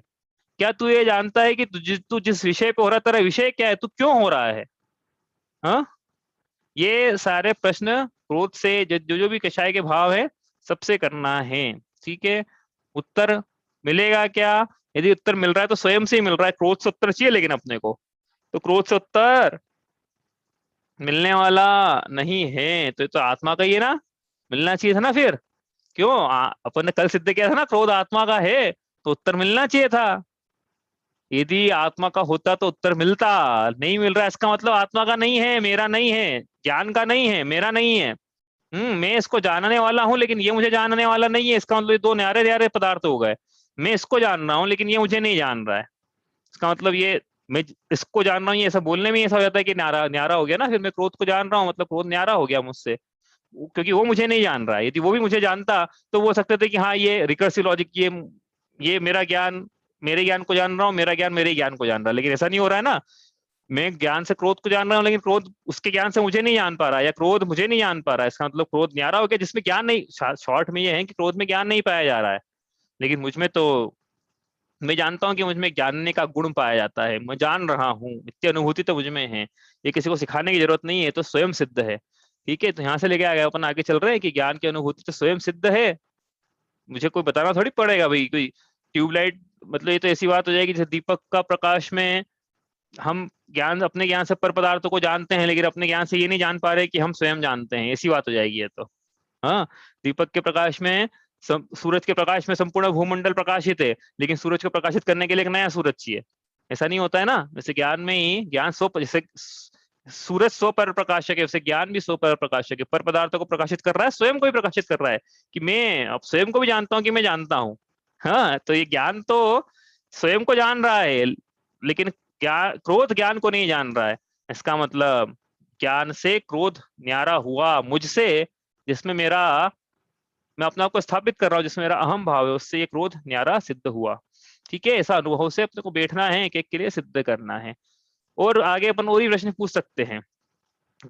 क्या तू ये जानता है कि तू जिस विषय पे हो रहा है, तेरा विषय क्या है, तू क्यों हो रहा है। हाँ, ये सारे प्रश्न क्रोध से जो जो भी कषाय के भाव है सबसे करना है। ठीक है, उत्तर मिलेगा क्या? यदि उत्तर मिल रहा है तो स्वयं से ही मिल रहा है, क्रोध से उत्तर चाहिए लेकिन अपने को, तो क्रोध से उत्तर मिलने वाला नहीं है, तो ये तो आत्मा का ही है ना, मिलना चाहिए था ना फिर। क्यों अपन ने कल सिद्ध किया था ना क्रोध आत्मा का है, तो उत्तर मिलना चाहिए था। यदि आत्मा का होता तो उत्तर मिलता, नहीं मिल रहा है इसका मतलब आत्मा का नहीं है, मेरा नहीं है, ज्ञान का नहीं है, मेरा नहीं है। मैं इसको जानने वाला हूँ लेकिन ये मुझे जानने वाला नहीं है, इसका मतलब ये दो न्यारे न्यारे पदार्थ हो गए। मैं इसको जान रहा हूँ लेकिन ये मुझे नहीं जान रहा है, इसका मतलब ये मैं इसको जान रहा हूँ, ये ऐसा बोलने में ऐसा हो जाता है कि न्यारा न्यारा हो गया ना, फिर मैं क्रोध को जान रहा हूँ मतलब क्रोध न्यारा हो गया मुझसे, क्योंकि वो मुझे नहीं जान रहा है। यदि वो भी मुझे जानता तो वो सकते थे कि हाँ ये रिकर्सिव लॉजिक, ये मेरा ज्ञान मेरे ज्ञान को जान रहा हूँ, मेरा ज्ञान मेरे ज्ञान को जान रहा है, लेकिन ऐसा नहीं हो रहा है ना। मैं ज्ञान से क्रोध को जान रहा हूँ लेकिन क्रोध उसके ज्ञान से मुझे नहीं जान पा रहा है, या क्रोध मुझे नहीं जान पा रहा है, इसका मतलब क्रोध न्यारा हो गया जिसमें ज्ञान नहीं, शॉर्ट में ये है कि क्रोध में ज्ञान नहीं पाया जा रहा है, लेकिन मुझ में तो मैं जानता हूँ कि मुझ में जानने का गुण पाया जाता है, मैं जान रहा हूँ, इतनी अनुभूति तो मुझ में है, ये किसी को सिखाने की जरूरत नहीं है, तो स्वयं सिद्ध है। ठीक है, तो यहाँ से लेके आ गए अपन आगे चल रहे हैं कि ज्ञान की अनुभूति तो स्वयं सिद्ध है, मुझे कोई बताना थोड़ी पड़ेगा भाई, कोई ट्यूबलाइट, मतलब ये तो ऐसी बात हो जाएगी जैसे दीपक का प्रकाश में हम ज्ञान अपने ज्ञान से पर पदार्थों को जानते हैं, लेकिन अपने ज्ञान से ये नहीं जान पा रहे कि हम स्वयं जानते हैं, ऐसी बात हो जाएगी ये तो। हाँ, दीपक के प्रकाश में सूरज के प्रकाश में संपूर्ण भूमंडल प्रकाशित है, लेकिन सूरज को प्रकाशित करने के लिए एक नया सूरज चाहिए, ऐसा नहीं होता है ना। जैसे ज्ञान में ही ज्ञान जैसे सूरज सौ पर प्रकाशक है, वैसे ज्ञान भी सौ पर प्रकाशक है, पर पदार्थों को प्रकाशित कर रहा है, स्वयं को भी प्रकाशित कर रहा है, कि मैं अब स्वयं को भी जानता हूँ कि मैं जानता हूँ। हाँ, तो ये ज्ञान तो स्वयं को जान रहा है, लेकिन क्रोध ज्ञान को नहीं जान रहा है, इसका मतलब ज्ञान से क्रोध न्यारा हुआ मुझसे, जिसमें मेरा मैं अपने आप को स्थापित कर रहा हूँ, जिसमें मेरा अहम भाव है, उससे ये क्रोध न्यारा सिद्ध हुआ। ठीक है, ऐसा अनुभव से अपने को बैठना है, एक एक के लिए सिद्ध करना है। और आगे अपन और भी प्रश्न पूछ सकते हैं,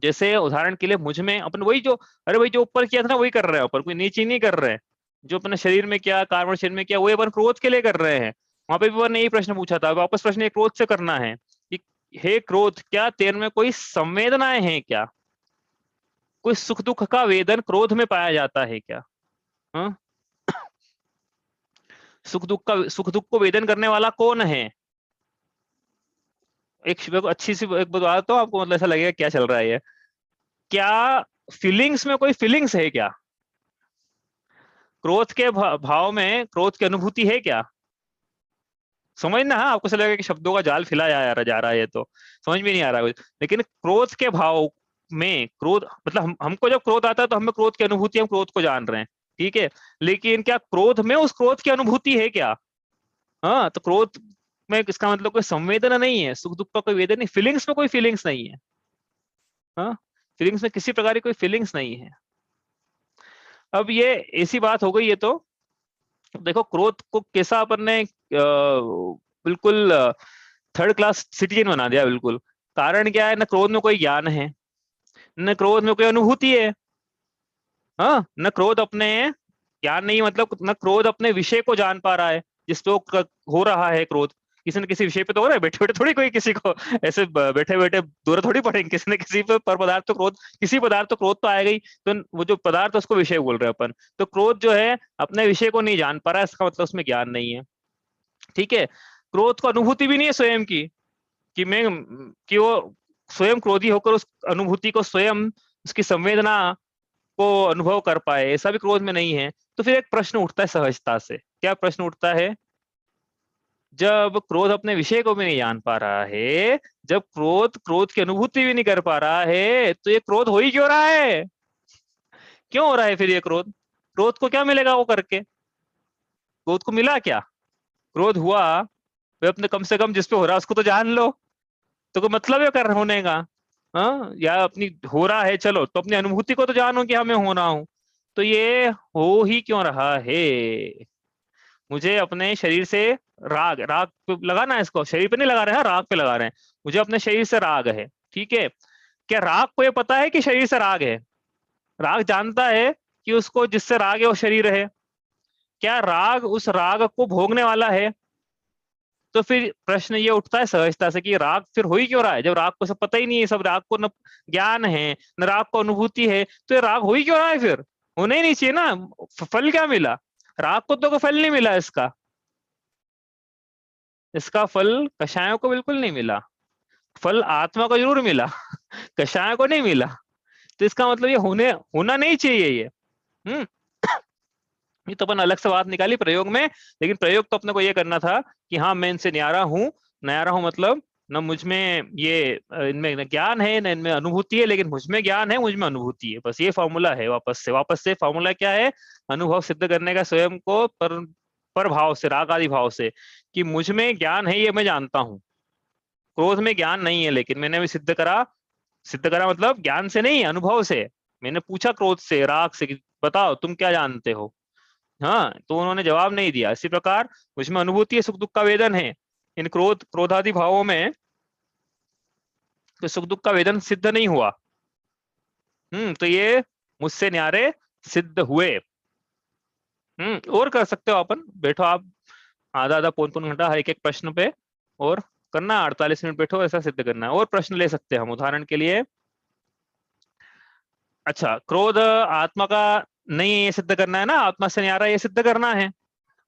जैसे उदाहरण के लिए मुझ में अपन वही जो, अरे भाई जो ऊपर किया था ना वही कर रहे हैं, ऊपर कोई नीचे नहीं कर रहे हैं, जो अपने शरीर में किया, कार्बन शरीर में किया, वही अपन क्रोध के लिए कर रहे हैं। वहां पे भी अपन ने यही प्रश्न पूछा था, वापस प्रश्न ये क्रोध से करना है कि हे क्रोध, क्या तेरे में कोई संवेदनाएं हैं क्या, कोई सुख दुख का वेदन क्रोध में पाया जाता है क्या? हाँ, सुख दुख को वेदन करने वाला कौन है? अच्छी सी एक बात तो आपको मतलब ऐसा लगेगा क्या चल रहा है ये, क्या फीलिंग्स में कोई फीलिंग्स है क्या? क्रोध के भाव में क्रोध की अनुभूति है क्या? समझना, हाँ, आपको ऐसा लगेगा कि शब्दों का जाल फैलाया जा रहा है, ये तो समझ में नहीं आ रहा कुछ, लेकिन क्रोध के भाव में क्रोध मतलब हमको जब क्रोध आता है तो हमें क्रोध की अनुभूति, हम क्रोध को जान रहे हैं, ठीक है, लेकिन क्या क्रोध में उस क्रोध की अनुभूति है क्या? हाँ, तो क्रोध में इसका मतलब कोई संवेदना नहीं है, सुख दुख का कोई वेदना नहीं, फीलिंग्स में कोई फीलिंग्स नहीं है। हाँ, फीलिंग्स में किसी प्रकार की कोई फीलिंग्स नहीं है। अब ये ऐसी बात हो गई, ये तो देखो क्रोध को कैसा अपन ने बिल्कुल थर्ड क्लास सिटीजन बना दिया बिल्कुल। कारण क्या है, न क्रोध में कोई ज्ञान है, न क्रोध में कोई अनुभूति है। हाँ, न क्रोध अपने ज्ञान नहीं, मतलब न क्रोध अपने विषय को जान पा रहा है, जिस पे हो रहा है क्रोध, किसी न किसी विषय पे तो हो रहा है, बैठे बैठे थोड़ी कोई किसी को ऐसे बैठे बैठे दूर थोड़ी पड़ेंगे, किसी न किसी पे पर पदार्थ तो क्रोध, किसी पदार्थ तो क्रोध तो आएगा ही, तो वो जो पदार्थ है उसको विषय बोल रहे हैं अपन, तो क्रोध जो है अपने विषय को नहीं जान पा रहा है, इसका मतलब उसमें ज्ञान नहीं है। ठीक है, क्रोध को अनुभूति भी नहीं है स्वयं की, कि मैं कि वो स्वयं क्रोधी होकर उस अनुभूति को स्वयं उसकी संवेदना को अनुभव कर पाए, ऐसा भी क्रोध में नहीं है। तो फिर एक प्रश्न उठता है सहजता से, क्या प्रश्न उठता है, जब क्रोध अपने विषय को भी नहीं जान पा रहा है, जब क्रोध क्रोध की अनुभूति भी नहीं कर पा रहा है, तो ये क्रोध हो ही क्यों रहा है? क्यों हो रहा है फिर ये क्रोध? क्रोध को क्या मिलेगा वो करके? क्रोध को मिला क्या? क्रोध हुआ, वे अपने कम से कम जिस पे हो रहा है उसको तो जान लो, तो कोई मतलब है कर होने का? हाँ, या अपनी हो रहा है चलो, तो अपनी अनुभूति को तो जानो कि हमें होना हो, तो ये हो ही क्यों रहा है? मुझे अपने शरीर से राग, राग पे लगाना है, इसको शरीर पे नहीं लगा रहे हैं, राग पे लगा रहे हैं, मुझे अपने शरीर से राग है, ठीक है। क्या राग को ये पता है कि शरीर से राग है? राग जानता है कि उसको जिससे राग है वो शरीर है। क्या राग उस राग को भोगने वाला है? तो फिर प्रश्न ये उठता है सहजता से कि राग फिर हो ही क्यों रहा है, जब राग को सब पता ही नहीं है, सब राग को न ज्ञान है न राग को अनुभूति है, तो ये राग हो ही क्यों रहा है? फिर होना ही नहीं चाहिए ना। फल क्या मिला? राग को तो कोई फल नहीं मिला इसका, इसका फल कषायों को बिल्कुल नहीं मिला। फल आत्मा को जरूर मिला, कषाय को नहीं मिला। तो इसका मतलब ये होना नहीं चाहिए ये। हम्म। ये तो अपन अलग से बात निकाली प्रयोग में, लेकिन प्रयोग तो अपने को ये करना था कि हाँ मैं इनसे न्यारा हूँ। न्यारा हूँ मतलब न मुझ में ये इनमें न ज्ञान है न इनमें अनुभूति है, लेकिन मुझ में ज्ञान है, मुझ में अनुभूति है, बस ये फॉर्मूला है। वापस से फॉर्मूला क्या है? अनुभव सिद्ध करने का स्वयं को पर भाव से, राग आदि भाव से, कि मुझ में ज्ञान है ये मैं जानता हूँ। क्रोध में ज्ञान नहीं है, लेकिन मैंने भी सिद्ध करा। सिद्ध करा मतलब ज्ञान से नहीं, अनुभव से। मैंने पूछा क्रोध से, राग से कि बताओ तुम क्या जानते हो। हाँ, तो उन्होंने जवाब नहीं दिया। इसी प्रकार मुझमें अनुभूति है, सुख दुख का वेदन है। इन क्रोधादि भावों में तो सुख दुख का वेदन सिद्ध नहीं हुआ। तो ये मुझसे न्यारे सिद्ध हुए। और कर सकते हो अपन, बैठो आप आधा आधा पौन पौन घंटा हर एक एक प्रश्न पे, और करना 48 मिनट बैठो, ऐसा सिद्ध करना है। और प्रश्न ले सकते हैं हम उदाहरण के लिए। अच्छा, क्रोध आत्मा का नहीं है, ये सिद्ध करना है ना, आत्मा से न्यारा ये सिद्ध करना है।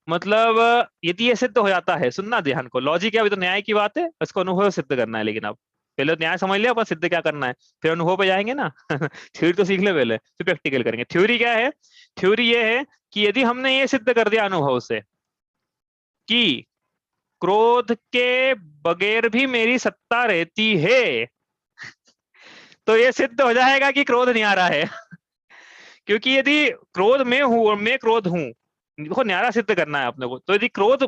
मतलब यदि ये सिद्ध हो जाता है, सुनना ध्यान को, लॉजिक है, अभी तो न्याय की बात है, इसको अनुभव सिद्ध करना है। लेकिन अब पहले तो न्याय समझ लिया, पर सिद्ध क्या करना है, फिर अनुभव पे जाएंगे ना। थ्योरी तो सीख ले पहले, फिर प्रैक्टिकल करेंगे। थ्योरी क्या है? थ्योरी ये है कि यदि हमने ये सिद्ध कर दिया अनुभव से कि क्रोध के बगैर भी मेरी सत्ता रहती है, तो ये सिद्ध हो जाएगा कि क्रोध न्यारा है। क्योंकि यदि क्रोध में हूं और मैं क्रोध हूं, देखो न्यारा सिद्ध करना है अपने को, तो यदि क्रोध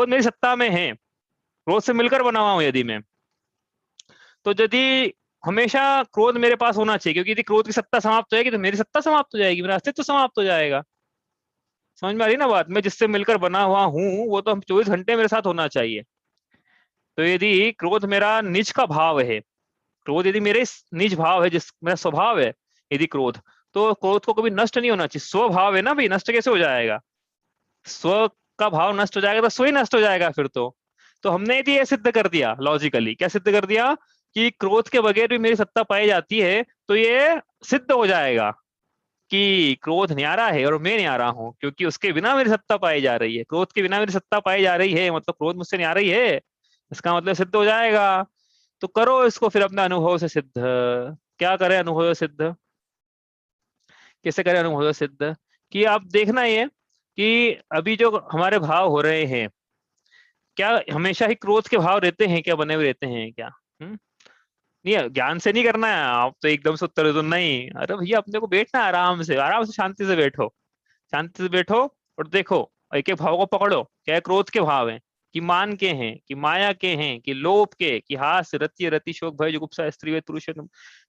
मेरी सत्ता में है, क्रोध से मिलकर बना हुआ हूं यदि मैं, तो यदि हमेशा क्रोध मेरे पास होना चाहिए, क्योंकि यदि क्रोध की सत्ता समाप्त हो जाएगी तो मेरी सत्ता समाप्त हो जाएगी, मेरा अस्तित्व समाप्त हो जाएगा। समझ में आ रही ना बात? मैं जिससे मिलकर बना हुआ हूँ वो तो हम 24 घंटे मेरे साथ होना चाहिए। तो यदि क्रोध मेरा निज का भाव है, क्रोध यदि मेरे निज भाव है, जिस मेरा स्वभाव है यदि क्रोध, तो क्रोध को कभी नष्ट नहीं होना चाहिए। स्वभाव है ना भाई, नष्ट कैसे हो जाएगा? स्व का भाव नष्ट हो जाएगा तो स्व ही नष्ट हो जाएगा फिर तो हमने यदि ये सिद्ध कर दिया लॉजिकली, क्या सिद्ध कर दिया? कि क्रोध के बगैर भी मेरी सत्ता पाई जाती है, तो ये सिद्ध हो जाएगा कि क्रोध न्यारा है और मैं न्यारा हूं, क्योंकि उसके बिना मेरी सत्ता पाई जा रही है। क्रोध के बिना मेरी सत्ता पाई जा रही है, मतलब क्रोध मुझसे न्यारा ही है, इसका मतलब सिद्ध हो जाएगा। तो करो इसको फिर अपने अनुभव से सिद्ध। क्या करें अनुभव से सिद्ध? कैसे करें अनुभव से सिद्ध? कि आप देखना ये कि अभी जो हमारे भाव हो रहे हैं, क्या हमेशा ही क्रोध के भाव रहते हैं क्या, बने हुए रहते हैं क्या? नहीं, ज्ञान से नहीं करना है। आप तो एकदम से उत्तर दे दो नहीं, अरे भैया अपने को बैठना है, आराम से, आराम से, शांति से बैठो। शांति से बैठो और देखो, एक एक भाव को पकड़ो, क्या क्रोध के भाव हैं, कि मान के हैं, कि माया के हैं, कि लोभ के, कि हास रति रति शोक भय जुगुप्सा स्त्री व पुरुष,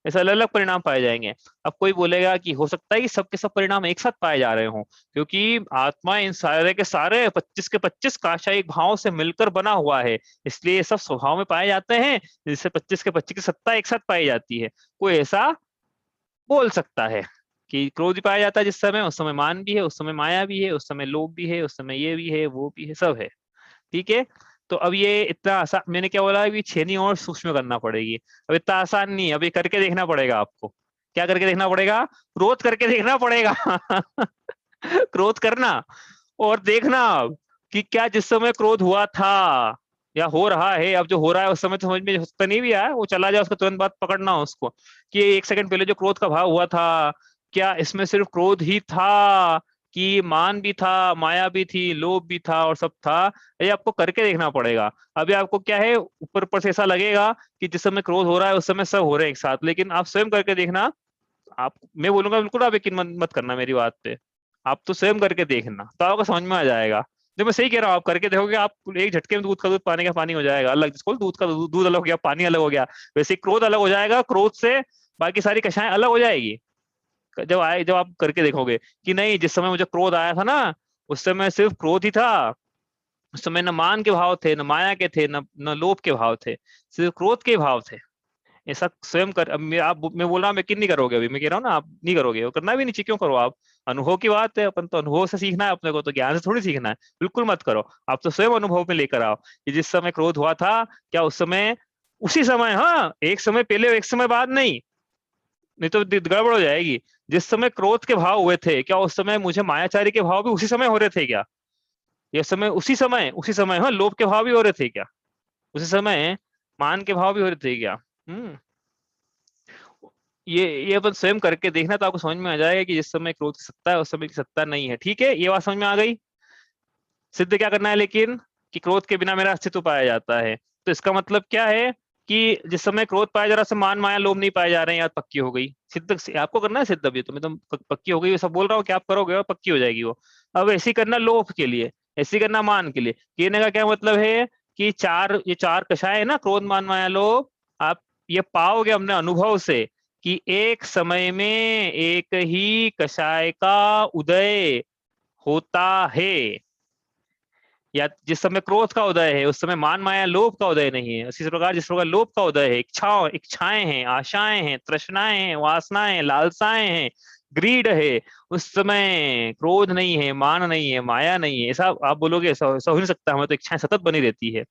ऐसे अलग अलग परिणाम पाए जाएंगे। अब कोई बोलेगा कि हो सकता है कि सबके सब परिणाम एक साथ पाए जा रहे हों, क्योंकि आत्मा इन सारे के सारे 25 के 25 काशाई भाव से मिलकर बना हुआ है, इसलिए ये सब स्वभाव में पाए जाते हैं, जिससे 25 के 25 की सत्ता एक साथ पाई जाती है। कोई ऐसा बोल सकता है कि क्रोध भी पाया जाता है जिस समय, उस समय मान भी है, उस समय माया भी है, उस समय लोभ भी है, उस समय ये भी है, वो भी है, सब है। ठीक है। तो अब ये इतना आसान, मैंने क्या बोला, अभी छेनी और सूक्ष्म करना पड़ेगी। अब इतना आसान नहीं है, अभी करके देखना पड़ेगा आपको। क्या करके देखना पड़ेगा? क्रोध करके देखना पड़ेगा। क्रोध करना और देखना कि क्या जिस समय क्रोध हुआ था या हो रहा है, अब जो हो रहा है उस समय तो समझ में तो नहीं भी आया, वो चला जाए उसको तुरंत बाद पकड़ना उसको, कि एक सेकंड पहले जो क्रोध का भाव हुआ था, क्या इसमें सिर्फ क्रोध ही था कि मान भी था, माया भी थी, लोभ भी था और सब था? ये आपको करके देखना पड़ेगा। अभी आपको क्या है, ऊपर ऊपर से ऐसा लगेगा कि जिस समय क्रोध हो रहा है उस समय सब हो रहे हैं एक साथ, लेकिन आप स्वयं करके देखना। आप, मैं बोलूंगा बिल्कुल आप यकीन मत करना मेरी बात पे, आप तो स्वयं करके देखना तो आपको समझ में आ जाएगा। जो मैं सही कह रहा हूँ, आप करके देखोगे, आप एक झटके में दूध का दूध, पानी का पानी हो जाएगा अलग। जिसको दूध का दूध अलग हो गया, पानी अलग हो गया, वैसे ही क्रोध अलग हो जाएगा, क्रोध से बाकी सारी कषाएं अलग हो जाएगी। जब आप करके देखोगे कि नहीं, जिस समय मुझे क्रोध आया था ना, उस समय सिर्फ क्रोध ही था। उस समय न मान के भाव थे, न माया के थे, न लोभ के भाव थे, सिर्फ क्रोध के भाव थे। ऐसा स्वयं कर, अब मैं बोल रहा हूँ, मैं किन नहीं करोगे, अभी मैं कह रहा हूँ ना, आप नहीं करोगे, वो करना भी नहीं चाहिए, क्यों करो आप? अनुभव की बात है, अपन तो अनुभव से सीखना है अपने को, तो ज्ञान से थोड़ी सीखना है। बिल्कुल मत करो, आप तो स्वयं अनुभव में लेकर आओ कि जिस समय क्रोध हुआ था, क्या उस समय, उसी समय, हाँ, एक समय पहले एक समय बाद नहीं, नहीं तो गड़बड़ हो जाएगी। जिस समय क्रोध के भाव हुए थे, क्या उस समय मुझे मायाचारी के भाव भी उसी समय हो रहे थे क्या? ये समय उसी समय, हाँ, लोभ के भाव भी हो रहे थे क्या? उसी समय मान के भाव भी हो रहे थे क्या? हम्म। ये अपन स्वयं करके देखना, तो आपको समझ में आ जाएगा कि जिस समय क्रोध की सत्ता है, उस समय की सत्ता नहीं है। ठीक है, ये बात समझ में आ गई। सिद्ध क्या करना है लेकिन, कि क्रोध के बिना मेरा अस्तित्व पाया जाता है। तो इसका मतलब क्या है कि जिस समय क्रोध पाया जा रहा है, मान माया लोभ नहीं पाए जा रहे हैं, यार पक्की हो गई सिद्ध। आपको करना है सिद्ध, अभी तो मैं तो पक्की हो गई, सब बोल रहा हूँ कि आप करोगे और पक्की हो जाएगी वो। अब ऐसी करना लोभ के लिए, ऐसी करना मान के लिए। कहने का क्या मतलब है कि ये चार कषाय है ना, क्रोध मान माया लोभ, आप ये पाओगे अपने अनुभव से कि एक समय में एक ही कषाय का उदय होता है। या जिस समय क्रोध का उदय है, उस समय मान माया लोभ का उदय नहीं है। इसी प्रकार जिस प्रकार लोभ का उदय है, इच्छाएं हैं, आशाएं हैं, तृष्णाएं हैं, वासनाएं हैं, लालसाएं हैं, ग्रीड है, उस समय क्रोध नहीं है, मान नहीं है, माया नहीं है। ऐसा आप बोलोगे, ऐसा ऐसा हो नहीं सकता, हमें तो इच्छाएं सतत बनी रहती है।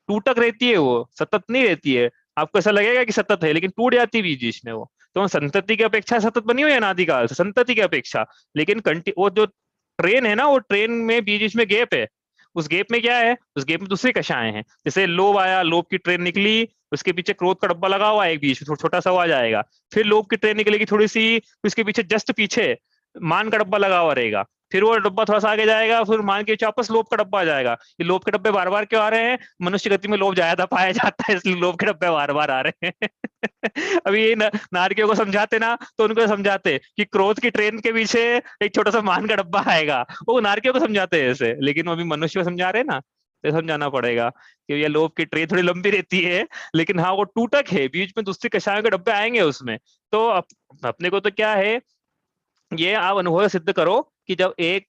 टूटक रहती है, वो सतत नहीं रहती है। आपको ऐसा लगेगा कि सतत है, लेकिन टूट जाती है बीच बीच में वो। तो संतति की अपेक्षा सतत बनी हुई है अनादिकाल से, संतति की अपेक्षा। लेकिन वो जो ट्रेन है ना, वो ट्रेन में बीच बीच में गैप है। उस गैप में क्या है, उस गैप में दूसरी कक्षाएं हैं। जैसे लोभ आया, लोभ की ट्रेन निकली, उसके पीछे क्रोध का डब्बा लगा हुआ है एक बीच में, छोटा सा वो आ जाएगा। फिर लोभ की ट्रेन निकलेगी थोड़ी सी, उसके पीछे जस्ट पीछे मान का डब्बा लगा हुआ रहेगा। फिर वो डब्बा थोड़ा सा आगे जाएगा, फिर मान के वापस लोभ का डब्बा आ जाएगा। ये लोभ के डब्बे बार बार क्यों आ रहे हैं? मनुष्य गति में लोभ ज्यादा पाया जाता है, इसलिए लोभ के डब्बे बार बार आ रहे हैं। अभी ये नारकियों को समझाते ना, तो उनको समझाते कि क्रोध की ट्रेन के पीछे एक छोटा सा मान का डब्बा आएगा, वो नारकियों को समझाते हैं ऐसे। लेकिन वो अभी मनुष्य को समझा रहे हैं ना, तो समझाना पड़ेगा कि ये लोभ की ट्रेन थोड़ी लंबी रहती है, लेकिन हाँ वो टूटक है, बीच में दूसरी कक्षाओं के डब्बे आएंगे उसमें। तो अपने को तो क्या है, ये आप अनुभव सिद्ध करो कि जब एक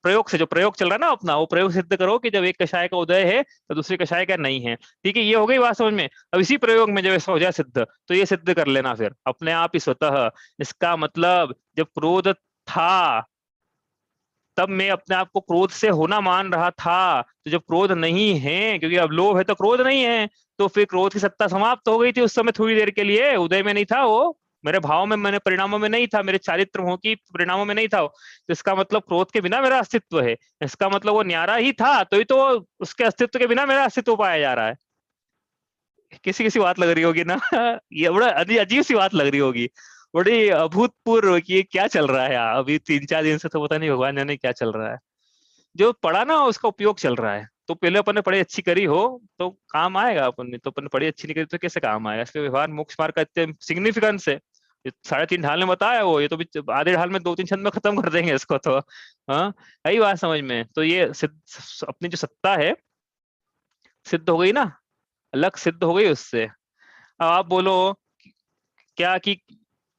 प्रयोग से, जो प्रयोग चल रहा है ना अपना, वो प्रयोग सिद्ध करो कि जब एक कषाय का उदय है तो दूसरी कषाय का नहीं है। ठीक है, ये हो गई बात समझ में। अब इसी प्रयोग में जब ऐसा हो जाए सिद्ध, तो ये सिद्ध कर लेना फिर अपने आप ही स्वतः। इसका मतलब जब क्रोध था, तब मैं अपने आप को क्रोध से होना मान रहा था। तो जब क्रोध नहीं है, क्योंकि अब लोभ है तो क्रोध नहीं है, तो फिर क्रोध की सत्ता समाप्त हो गई थी उस समय, थोड़ी देर के लिए उदय में नहीं था वो, मेरे भाव में, मैंने परिणामों में नहीं था, मेरे चारित्र हो की परिणामों में नहीं था वो। तो इसका मतलब क्रोध के बिना मेरा अस्तित्व है। इसका मतलब वो न्यारा ही था, तो ही तो उसके अस्तित्व के बिना मेरा अस्तित्व पाया जा रहा है। किसी किसी बात लग रही होगी ना। ये बड़ा अजीब सी बात लग रही होगी, बड़ी अभूतपूर्व कि ये क्या चल रहा है यार। अभी 3-4 दिन से तो पता नहीं भगवान जाने क्या चल रहा है। जो पढ़ा ना उसका उपयोग चल रहा है। तो पहले अपन ने पढ़ाई अच्छी करी हो तो काम आएगा, अपन ने तो अपन ने पढ़ाई अच्छी नहीं करी तो कैसे काम आएगा? इसलिए व्यवहार मोक्ष मार्ग का इतने सिग्निफिकेंस है। 3.5 ढाल में बताया वो, ये तो आधे ढाल में 2-3 छंद में खत्म कर देंगे इसको तो। हाँ, यही बात समझ में। तो ये अपनी जो सत्ता है सिद्ध हो गई ना, अलग सिद्ध हो गई उससे। अब आप बोलो क्या कि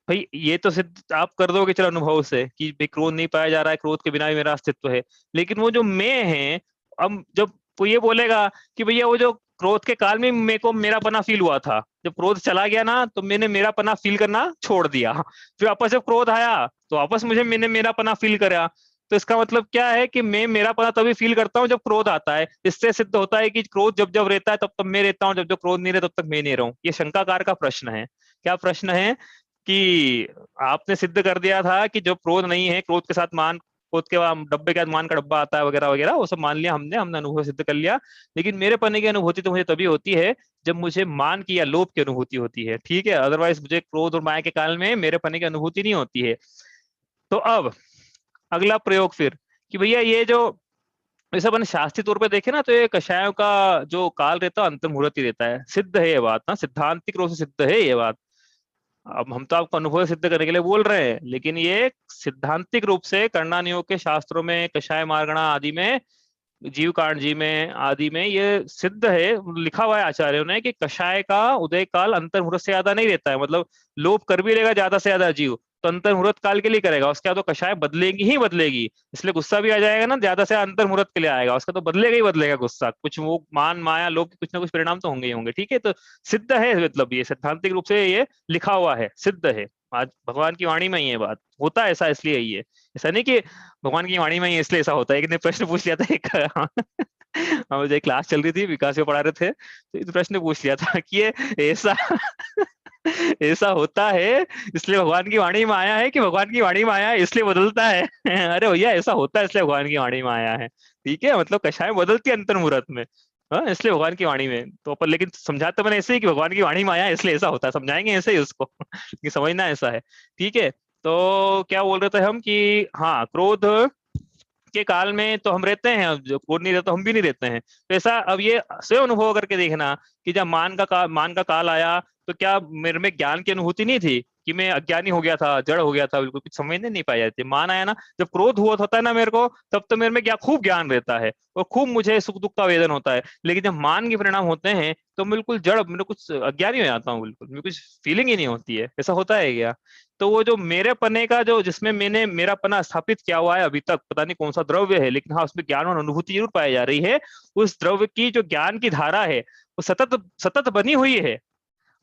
भाई ये तो सिद्ध आप कर दोगे चलो अनुभव से कि भाई क्रोध नहीं पाया जा रहा है, क्रोध के बिना भी मेरा अस्तित्व है। लेकिन वो जो मैं है, अब जब वो ये बोलेगा कि भैया वो जो क्रोध के काल में मेरे को मेरा पना फील हुआ था, जब क्रोध चला गया ना तो मैंने मेरा पना फील करना छोड़ दिया। फिर वापस जब क्रोध आया तो वापस मैंने मेरा पना फील करा। तो इसका मतलब क्या है कि मैं मेरा पना तभी फील करता हूँ जब क्रोध आता है। इससे सिद्ध होता है कि क्रोध जब जब रहता है तब तब मैं रहता हूँ, जब जब क्रोध नहीं रहता तब तक मैं नहीं रहूं। ये शंकाकार का प्रश्न है। क्या प्रश्न है कि आपने सिद्ध कर दिया था कि जब क्रोध नहीं है, क्रोध के साथ मान, क्रोध के बाद डब्बे के बाद मान का डब्बा आता है वगैरह वगैरह, वो सब मान लिया हमने हमने अनुभव सिद्ध कर लिया। लेकिन मेरे पने की अनुभूति तो मुझे तभी होती है जब मुझे मान की या लोभ की अनुभूति होती है। ठीक है, अदरवाइज मुझे क्रोध और माया के काल में मेरे पने की अनुभूति नहीं होती है। तो अब अगला प्रयोग फिर कि भैया ये जो, वैसे अपन शास्त्रीय तौर पे देखे ना तो ये कषायों का जो काल रहता है अंतर्मुहूर्त ही रहता है। सिद्ध है ये बात ना, सिद्धांतिक रूप से सिद्ध है ये बात। अब हम तो आपको अनुभव सिद्ध करने के लिए बोल रहे हैं, लेकिन ये सिद्धांतिक रूप से करणानियोग के शास्त्रों में, कषाय मार्गणा आदि में, जीव कांड जी में आदि में ये सिद्ध है, लिखा हुआ है आचार्यों ने कि कषाय का उदय काल अंतर्मुहूर्त से ज्यादा नहीं रहता है। मतलब लोभ कर भी लेगा ज्यादा से ज्यादा जीव, तो अंतर मुहूर्त काल के लिए करेगा, उसके बाद तो कषाय बदलेगी ही बदलेगी, इसलिए गुस्सा भी आ जाएगा ना, ज्यादा से अंतर मुहूर्त के लिए आएगा, उसका तो बदलेगा ही बदलेगा गुस्सा, कुछ वो मान माया लोग कुछ ना कुछ परिणाम तो होंगे ही होंगे। ठीक है, तो सिद्ध है, मतलब ये सिद्धांतिक रूप से ये लिखा हुआ है, सिद्ध है, आज भगवान की वाणी में ही ये बात होता है ऐसा, इसलिए ही है, ऐसा नहीं कि भगवान की वाणी में ही इसलिए ऐसा होता है। एक ने प्रश्न पूछ लिया था एक हम मुझे क्लास चल रही थी, विकास को पढ़ा रहे थे, तो एक प्रश्न पूछ लिया था कि ये ऐसा ऐसा होता है इसलिए भगवान की वाणी में आया है, कि भगवान की वाणी में आया है इसलिए बदलता है? अरे भैया ऐसा होता है इसलिए भगवान की वाणी में आया है। ठीक है, मतलब कषाय बदलती है अंतर मुहूर्त में, हाँ, इसलिए भगवान की वाणी में तो अपन, लेकिन समझाते मैंने ऐसे ही कि भगवान की वाणी में आया है इसलिए ऐसा होता है, समझाएंगे ऐसे ही उसको कि समझना ऐसा है। ठीक है, तो क्या बोल रहे थे हम कि हाँ, क्रोध के काल में तो हम रहते हैं, अब जो क्रोध नहीं रहता हम भी नहीं रहते हैं, तो ऐसा अब ये स्वयं अनुभव करके देखना कि जब मान का काल आया, तो क्या मेरे में ज्ञान की अनुभूति नहीं थी, कि मैं अज्ञानी हो गया था, जड़ हो गया था, बिल्कुल कुछ समझने नहीं पाया जाती। मान आया ना, जब क्रोध हुआ होता है ना मेरे को, तब तो मेरे में क्या खूब ज्ञान रहता है और खूब मुझे सुख दुख का वेदन होता है, लेकिन जब मान के परिणाम होते हैं तो बिल्कुल जड़, मेरे कुछ अज्ञानी हो जाता हूँ, बिल्कुल मेरे कुछ फीलिंग ही नहीं होती है। ऐसा होता है क्या? तो वो जो मेरे पने का, जो जिसमें मैंने मेरा पना स्थापित किया हुआ है अभी तक, पता नहीं कौन सा द्रव्य है, लेकिन हाँ उसमें ज्ञान और अनुभूति जरूर पाई जा रही है। उस द्रव्य की जो ज्ञान की धारा है वो सतत सतत बनी हुई है,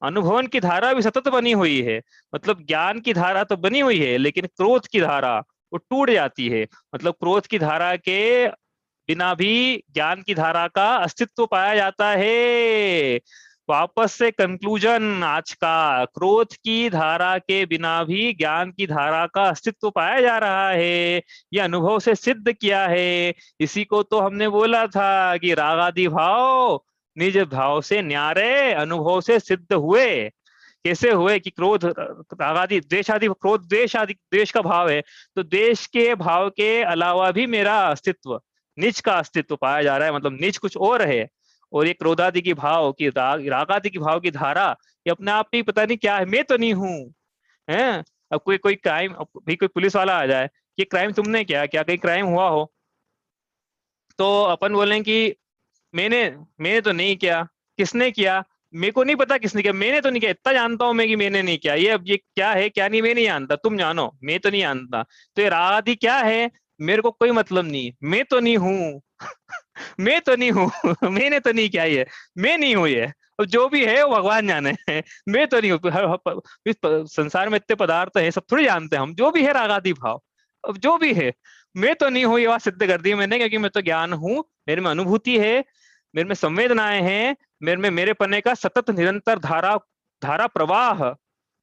अनुभवन की धारा भी सतत बनी हुई है, मतलब ज्ञान की धारा तो बनी हुई है, लेकिन क्रोध की धारा वो टूट जाती है। मतलब क्रोध की धारा के बिना भी ज्ञान की धारा का अस्तित्व पाया जाता है। वापस से कंक्लूजन आज का, क्रोध की धारा के बिना भी ज्ञान की धारा का अस्तित्व पाया जा रहा है, ये अनुभव से सिद्ध किया है। इसी को तो हमने बोला था कि रागादि भाव निज भाव से न्यारे अनुभव से सिद्ध हुए। कैसे हुए? कि क्रोध, रागादि, द्वेष आदि, क्रोध द्वेष आदि, द्वेष का भाव है, तो द्वेष के भाव के अलावा भी मेरा अस्तित्व, निज का अस्तित्व पाया जा रहा है, मतलब निज कुछ और है। और ये क्रोधादि की भाव की, रागादि की भाव की धारा, ये अपने आप में पता नहीं क्या है, मैं तो नहीं हूं। है, अब कोई कोई क्राइम, भी कोई पुलिस वाला आ जाए कि क्राइम तुमने किया, क्या कहीं क्राइम हुआ हो, तो अपन बोलें कि मैंने मैंने तो नहीं किया। किसने किया? मेरे को नहीं पता किसने किया, मैंने तो नहीं किया, इतना जानता हूं मैं कि मैंने नहीं किया। ये अब ये क्या है क्या नहीं मैं नहीं जानता, तुम जानो, मैं तो नहीं जानता। तो ये राधि क्या है, मेरे को कोई मतलब नहीं, मैं तो नहीं हूं मैं तो नहीं हूँ मैंने तो नहीं किया ये, मैं नहीं हूँ ये। अब जो भी है वो भगवान जाने मैं तो नहीं हूँ। इस संसार में इतने पदार्थ हैं, सब थोड़ी जानते हैं हम, जो भी है रागादि भाव, अब जो भी है, मैं तो नहीं हूँ, ये बात सिद्ध कर दी मैंने, क्योंकि मैं तो ज्ञान हूँ, मेरे में अनुभूति है, मेरे में संवेदनाएं हैं, मेरे में मेरे पने का सतत निरंतर धारा धारा प्रवाह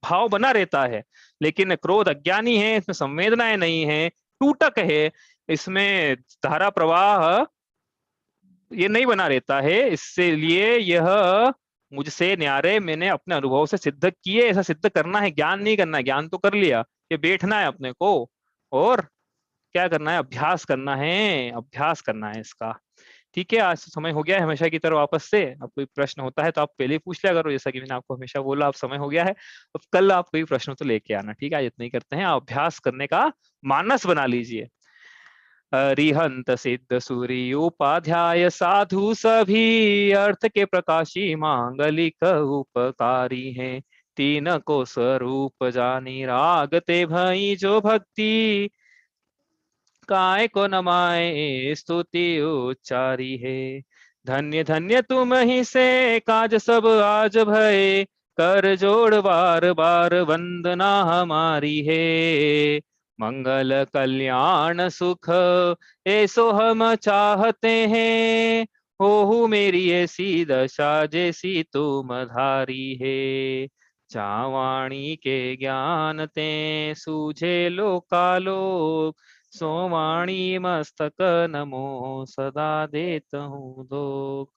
भाव बना रहता है। लेकिन क्रोध अज्ञानी है, इसमें संवेदनाएं नहीं है, टूटक है, इसमें धारा प्रवाह ये नहीं बना रहता है, इसलिए यह मुझसे न्यारे मैंने अपने अनुभव से सिद्ध किए। ऐसा सिद्ध करना है, ज्ञान नहीं करना है, ज्ञान तो कर लिया, ये बैठना है अपने को, और क्या करना है, अभ्यास करना है, अभ्यास करना है इसका। ठीक है, आज तो समय हो गया है हमेशा की तरह वापस से। अब कोई प्रश्न होता है तो आप पहले ही पूछ लिया करो, जैसा कि मैंने आपको हमेशा बोला, अब समय हो गया है, अब कल आप कोई प्रश्न तो लेके आना। ठीक है, आज इतना ही करते हैं, आप अभ्यास करने का मानस बना लीजिए। अरिहंत सिद्ध सूर्य उपाध्याय साधु सभी, अर्थ के प्रकाशी मांगलिक उपकारी हैं। तीन को स्वरूप जानी रागते भई जो भक्ति, काय को नमाए स्तुति उच्चारी है। धन्य धन्य तुम ही से काज सब आज भय, कर जोड़ बार बार वंदना हमारी है। मंगल कल्याण सुख ऐसो हम चाहते हैं, हो मेरी ऐसी दशा जैसी तुम धारी है। चावाणी के ज्ञान ते सूझे लोकालोक, सोवाणी मस्तक नमो सदा देत हूँ दो।